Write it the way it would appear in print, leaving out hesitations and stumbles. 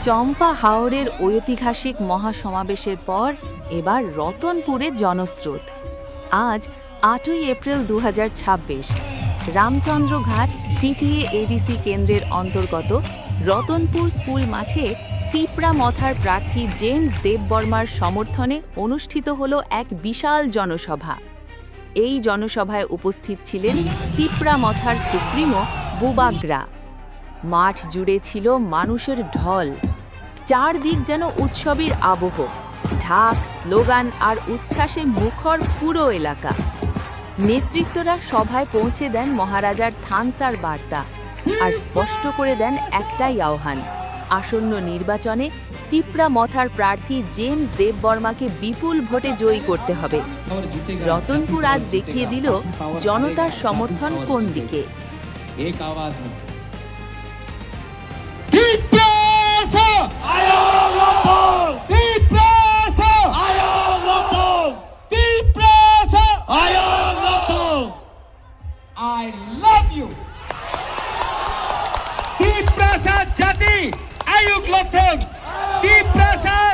চম্পা হাওরের ঐতিহাসিক মহাসমাবেশের পর এবার রতনপুরে জনস্রোত। আজ 8ই এপ্রিল 2026 রামচন্দ্রঘাট টিটিএ এডিসি কেন্দ্রের অন্তর্গত রতনপুর স্কুল মাঠে তিপ্রা মথার প্রার্থী জেমস দেববর্মার সমর্থনে অনুষ্ঠিত হল এক বিশাল জনসভা। এই জনসভায় উপস্থিত ছিলেন তিপ্রা মথার সুপ্রিমো বুবাগ্রা। মাঠ জুড়ে ছিল মানুষের ঢল। চারদিক যেন উৎসবের আবহ, ঢাক, স্লোগান আর উচ্ছ্বাসে মুখর পুরো এলাকা। নেতৃত্বরা সভায় পৌঁছে দেন মহারাজার থানসার বার্তা আর স্পষ্ট করে দেন একটাই আহ্বান, আসন্ন নির্বাচনে তিপ্রা মথার প্রার্থী জেমস দেববর্মাকে বিপুল ভোটে জয়ী করতে হবে। রতনপুর আজ দেখিয়ে দিল জনতার সমর্থন কোন দিকে। I love you. Deep Prasad Jati Ayuk Lothon. Deep Prasad